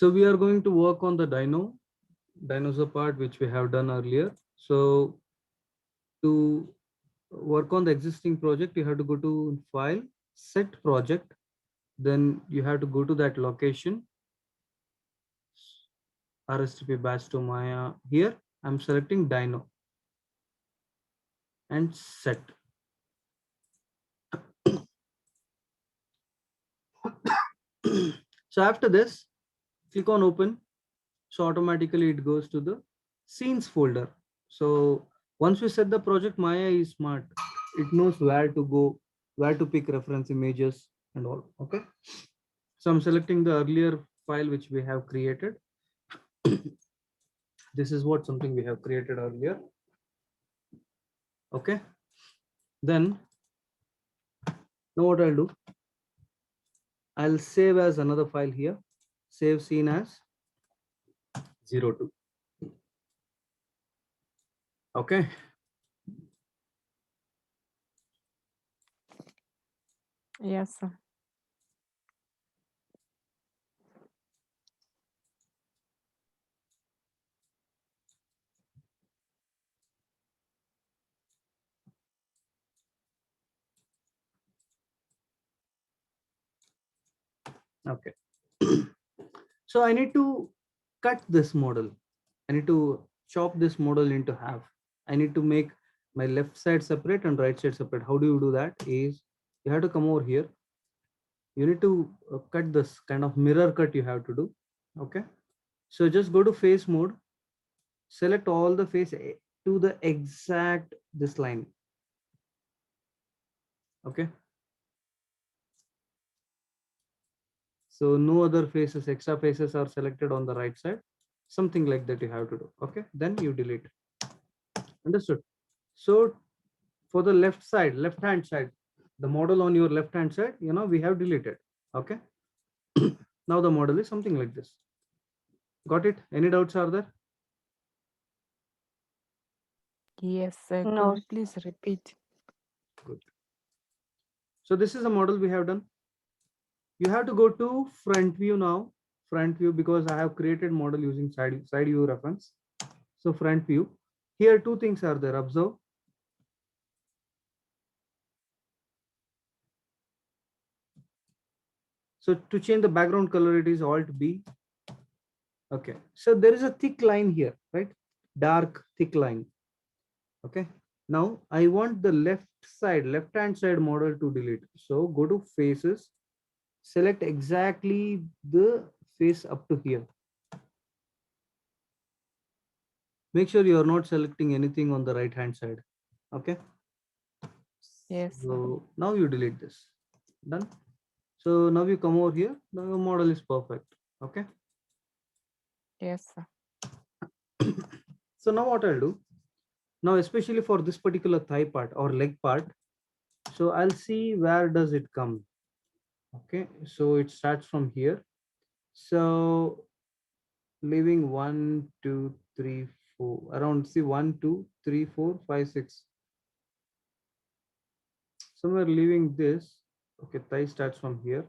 So we are going to work on the dinosaur part, which we have done earlier. So to work on the existing project, you have to go to file, set project. Then you have to go to that location, RSTP batch to Maya. Here I'm selecting Dino and set. So after this, click on open. So automatically it goes to the scenes folder. So once we set the project, Maya is smart. It knows where to go, where to pick reference images and all. Okay. So I'm selecting the earlier file which we have created. This is what something we have created earlier. Okay. Then now what I'll do, I'll save as another file here. Save scene as 02. Okay. Yes, sir. Okay. So I need to cut this model. I need to chop this model into half. I need to make my left side separate and right side separate. How do you do that? Is you have to come over here. You need to cut this kind of mirror cut you have to do. Okay. So just go to face mode, select all the face to the exact this line. Okay. So no other faces, extra faces are selected on the right side. Something like that you have to do. Okay. Then you delete. Understood? So for the left hand side, the model on your left hand side, we have deleted. Okay. Now the model is something like this. Got it? Any doubts are there? Yes, sir. Could No. you please repeat? Good. So this is the model we have done. You have to go to front view now. Front view, because I have created model using side view reference. So front view. Here two things are there. Observe. So to change the background color, it is Alt B. Okay. So there is a thick line here, right? Dark thick line. Okay. Now I want the left hand side model to delete. So go to faces, select exactly the face up to here. Make sure you are not selecting anything on the right hand side. Okay. Yes, sir. So now you delete this. Done. So now you come over here. Now your model is perfect. Okay. Yes, sir. So now what I'll do, now especially for this particular thigh part or leg part, so I'll see where does it come. Okay, so it starts from here. So leaving 1 2 3 4 around, see 1 2 3 4 5 6, somewhere leaving this. Okay, thigh starts from here.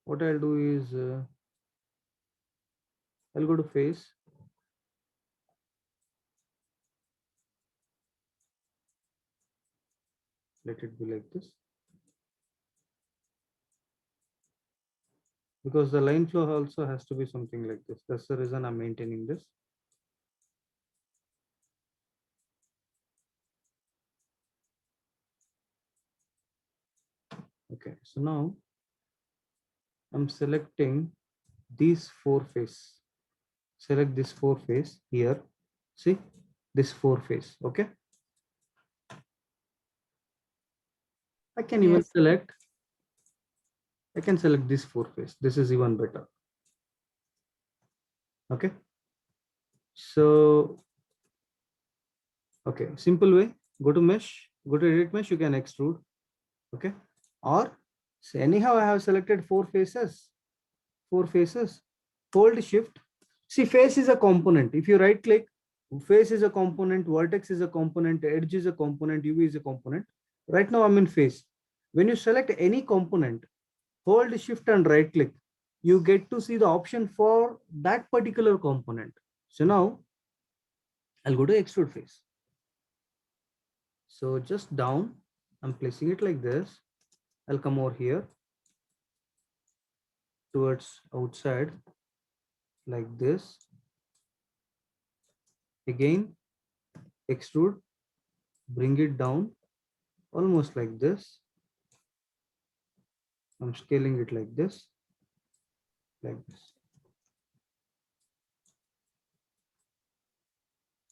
What I'll do is I'll go to face. Let it be like this, because the line flow also has to be something like this. That's the reason I'm maintaining this. Okay, so now I'm selecting these four face. Select this four face here. See this four face. Okay, I can even Yes, sir. select. I can select this four face. This is even better. Okay, so okay, simple way. Go to mesh. Go to edit mesh. You can extrude. Okay, or say anyhow I have selected four faces. Four faces. Hold shift. See, face is a component. If you right click, face is a component, vertex is a component, edge is a component, UV is a component. Right now I'm in face. When you select any component, hold shift and right click. you get to see the option for that particular component. So now I'll go to extrude face. So just down, I'm placing it like this. I'll come over here towards outside like this. Again, extrude, bring it down almost like this. I'm scaling it like this, like this.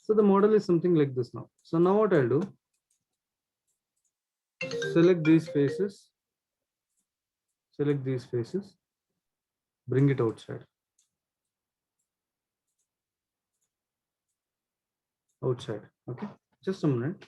So the model is something like this now. So now what I'll do, select these faces, bring it outside. Okay, just a minute.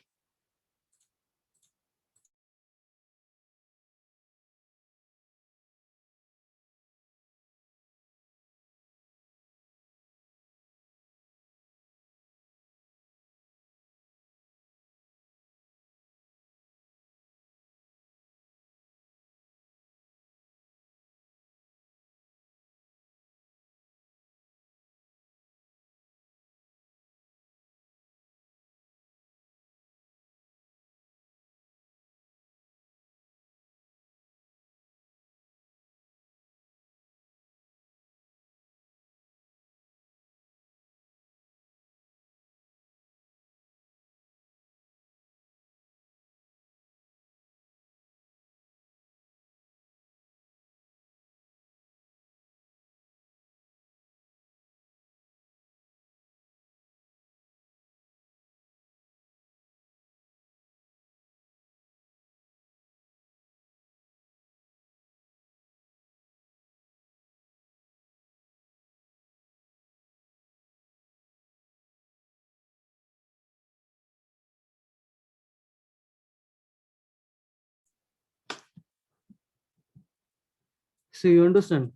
So you understand,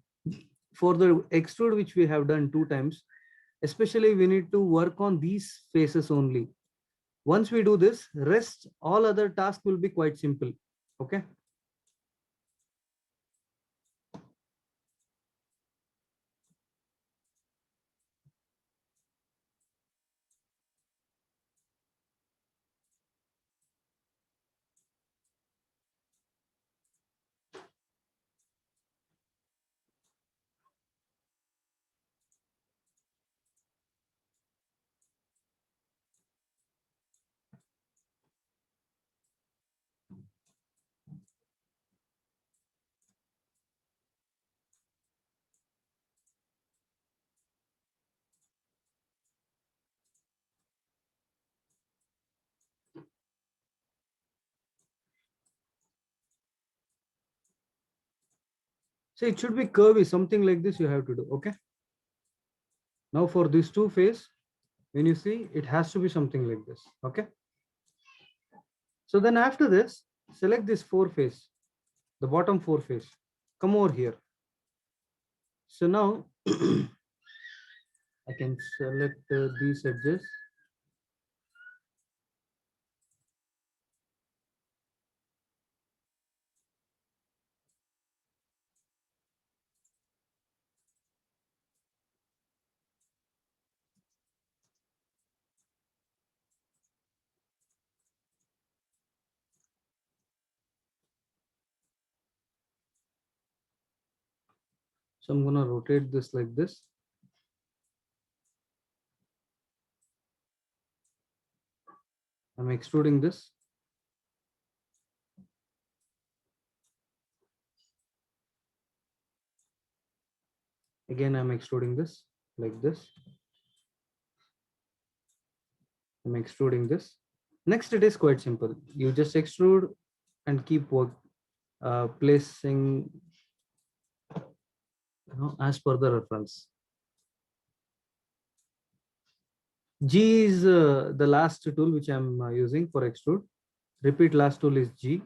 for the extrude which we have done 2 times, especially we need to work on these faces only. Once we do this, rest all other tasks will be quite simple. Okay. So it should be curvy, something like this you have to do. Okay. Now for these two face, when you see, it has to be something like this. Okay. So then after this, select this 4 face, the bottom 4 face. Come over here. So now I can select these edges. So I'm gonna rotate this like this. I'm extruding this. Again, I'm extruding this like this. I'm extruding this. Next, it is quite simple. You just extrude and keep work placing, as per the reference. G is the last tool which I'm using for extrude. Repeat last tool is G.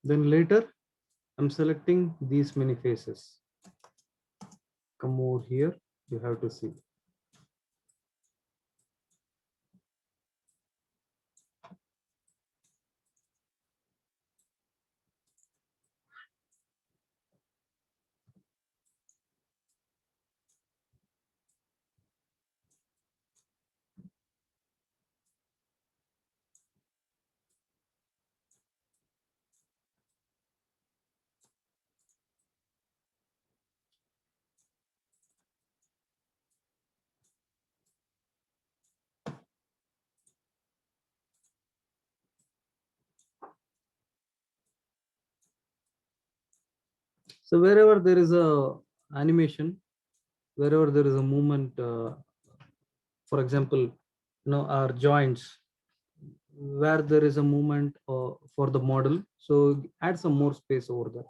Then later, I'm selecting these many faces. Come over here, you have to see. So wherever there is a animation, wherever there is a movement, for example, our joints, where there is a movement for the model, so add some more space over there.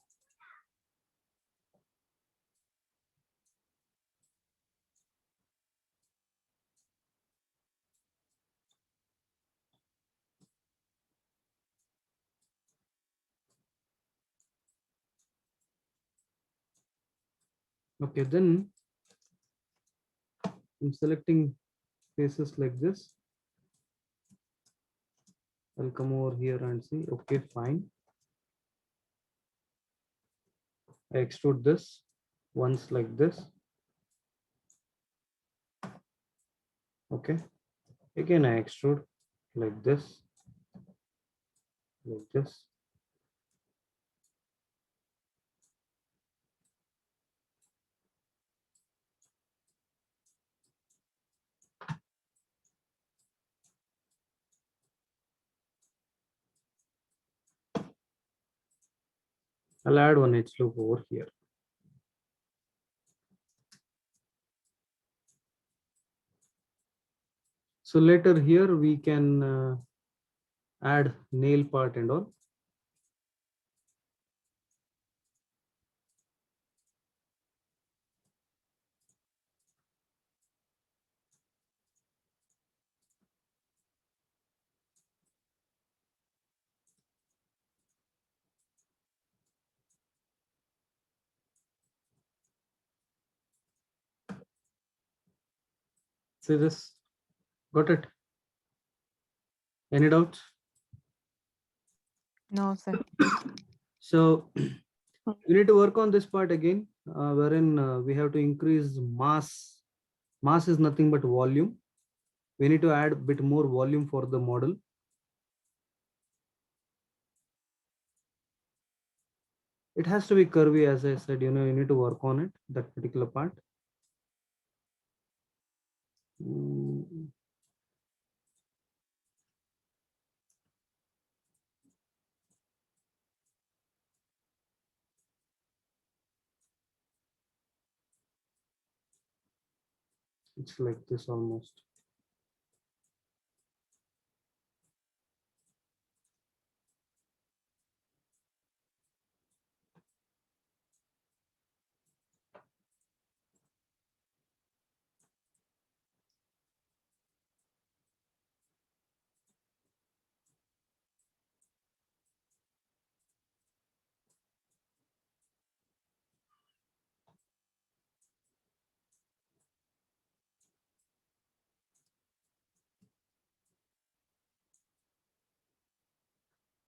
Okay, then I'm selecting faces like this. I'll come over here and see. Okay, fine. I extrude this once like this. Okay. Again, I extrude like this, like this. I'll add one edge loop over here. So later here we can add nail part and all. See this? Got it? Any doubts? No, sir. So we need to work on this part again, wherein we have to increase mass. Mass is nothing but volume. We need to add a bit more volume for the model. It has to be curvy, as I said, you need to work on it, that particular part. Mm, It's like this almost.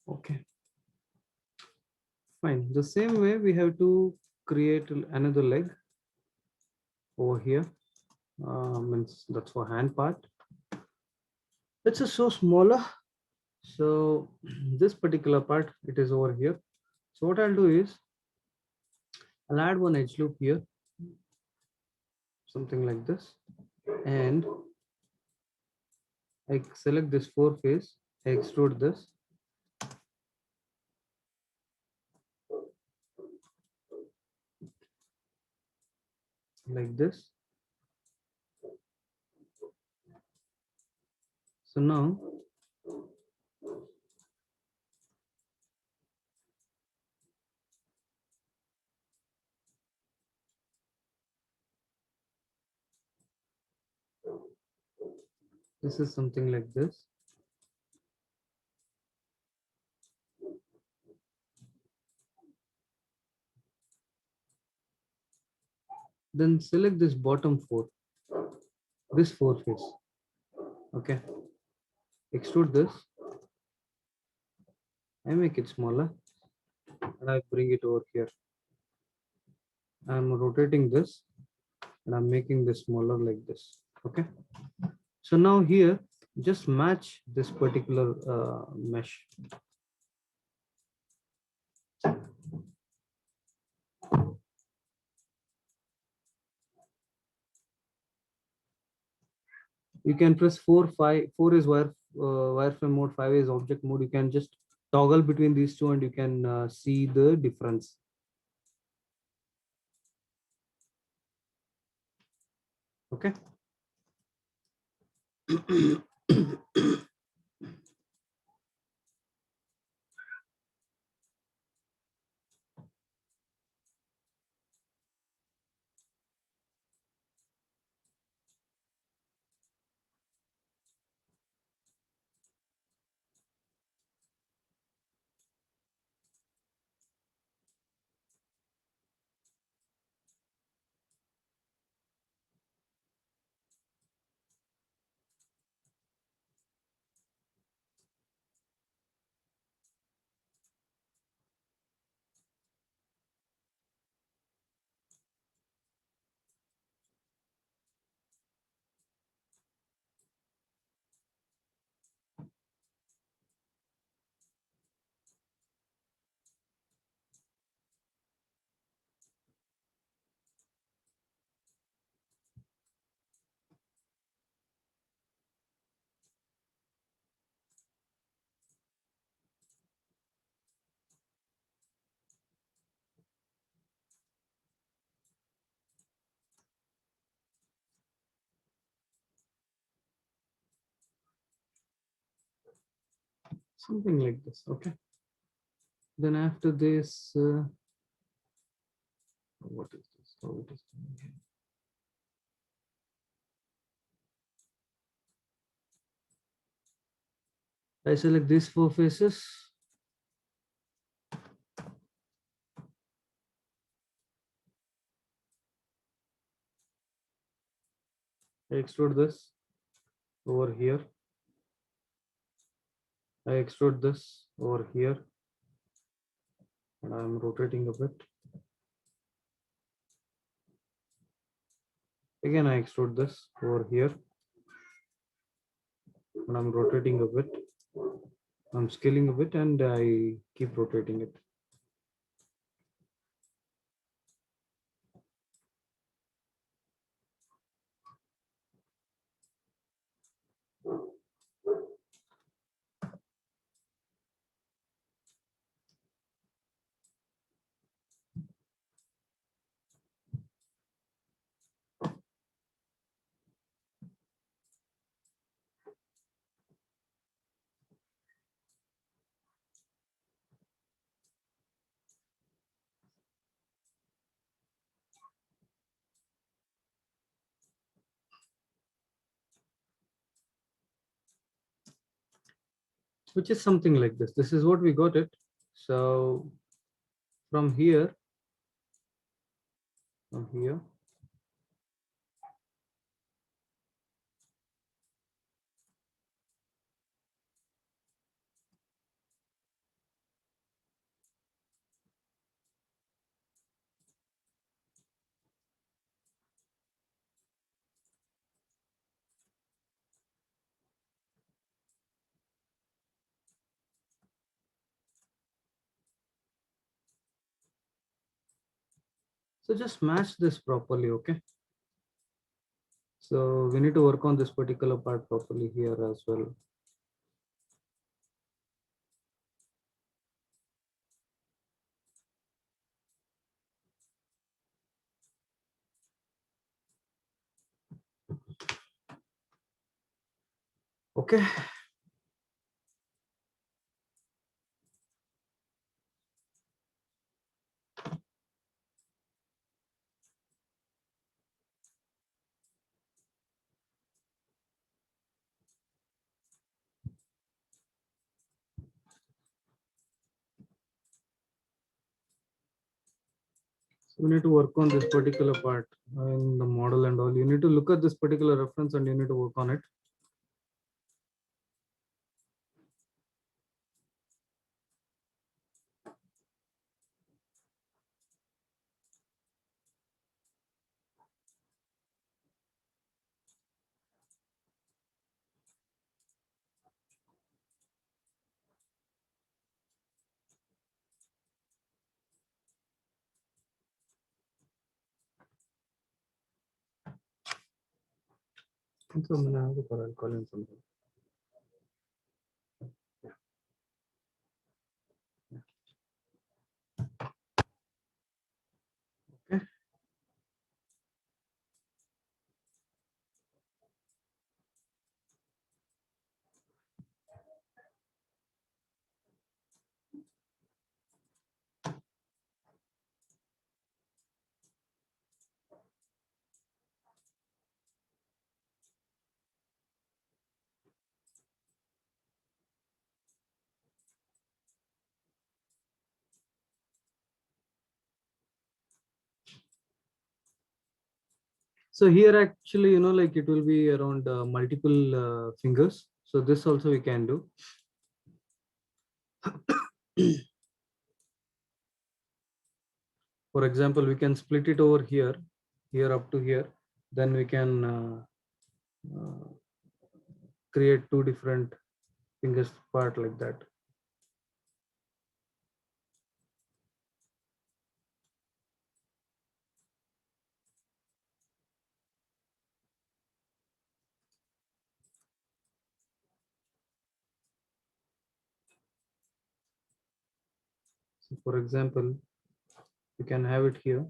Okay, fine. The same way we have to create another leg over here. Means that's for hand part. It's just so smaller. So this particular part, it is over here. So what I'll do is I'll add one edge loop here, something like this. And I select this four face, I extrude this. Like this. So now this is something like this. Then select this bottom four, this four face. Okay, extrude this. I make it smaller and I bring it over here. I'm rotating this and I'm making this smaller like this. Okay, so now here just match this particular mesh. You can press 4 5. 4 is wireframe mode, 5 is object mode. You can just toggle between these two and you can see the difference. Okay. Something like this. Okay. Then after this, what is this? How it is doing here? I select these four faces. I extrude this over here. I extrude this over here. And I'm rotating a bit. Again, I extrude this over here. And I'm rotating a bit. I'm scaling a bit and I keep rotating it. Which is something like this. This is what we got it. So from here, so just match this properly, okay? So we need to work on this particular part properly here as well. Okay. We need to work on this particular part in the model and all. You need to look at this particular reference and you need to work on it. So I'm gonna have to call in something. Okay. So here actually, like it will be around multiple fingers. So this also we can do. For example, we can split it over here, here up to here. Then we can create two different fingers part like that. So for example, you can have it here.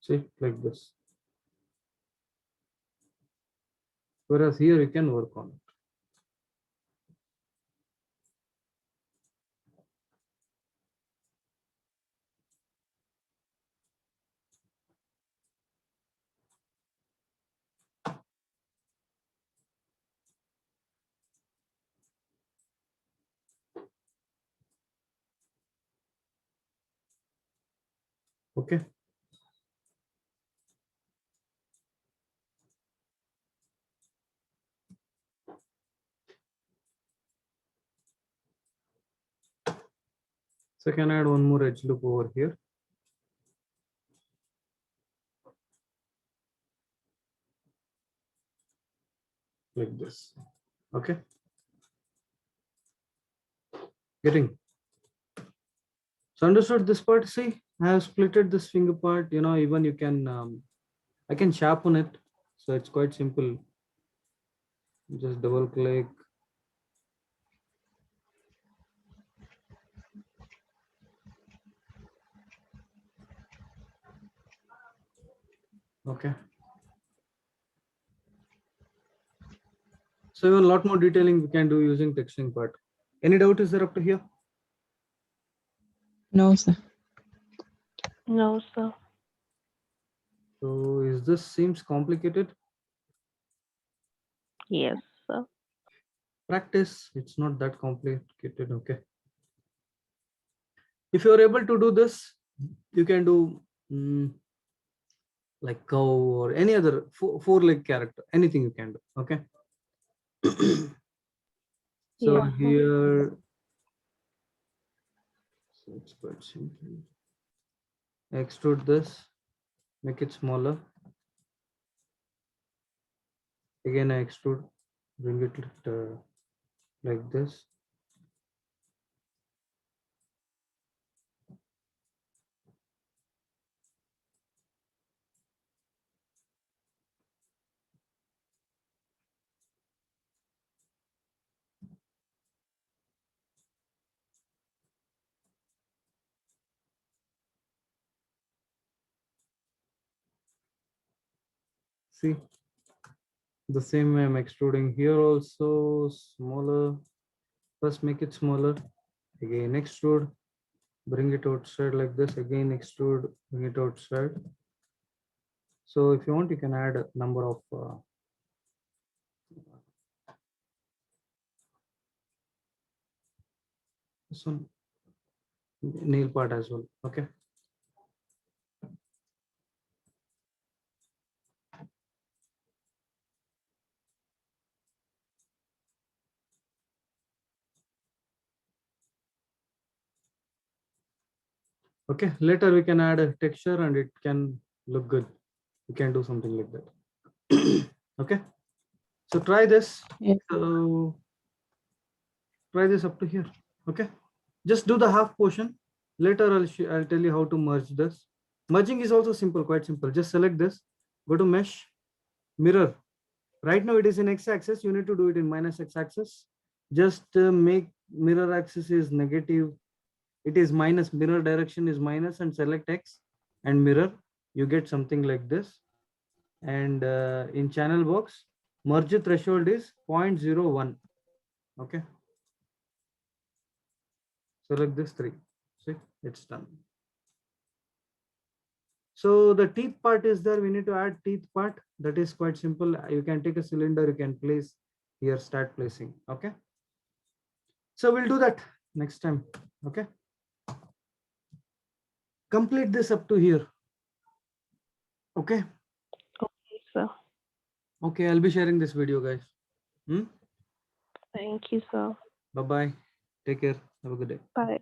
See, like this. Whereas here you can work on it. Okay. So I can add one more edge loop over here. Like this. Okay. Getting. So understood this part. See, I have splitted this finger part. Even you can, I can sharpen it. So it's quite simple. Just double click. Okay. So even a lot more detailing we can do using texturing part. Any doubt is there up to here? No, sir. No, sir. So is this seems complicated? Yes, sir. Practice, it's not that complicated. Okay. If you're able to do this, you can do like cow or any other four leg character, anything you can do. Okay. So Yes, sir. here, so it's quite simple. Extrude this, make it smaller. Again, I extrude, bring it like this. see the same way I'm extruding here also. Smaller. First make it smaller. Again extrude. Bring it outside like this. Again extrude. Bring it outside. So if you want, you can add a number of this one nail part as well. Okay. Okay. Later we can add a texture and it can look good. We can do something like that. Okay. So try this. Yes. So try this up to here. Okay. Just do the half portion. Later I'll tell you how to merge this. Merging is also simple, quite simple. Just select this, go to mesh, mirror. Right now it is in x-axis. You need to do it in minus x-axis. Just make mirror axis is negative. It is minus, mirror direction is minus, and select x and mirror. You get something like this. And in channel box, merge threshold is 0.01. Okay. Select this 3. See, it's done. So the teeth part is there. We need to add teeth part. That is quite simple. You can take a cylinder, you can place here, start placing. Okay. So we'll do that next time. Okay. Complete this up to here. Okay. Okay, sir. Okay. I'll be sharing this video, guys. Thank you, sir. Bye-bye. Take care. Have a good day. Bye.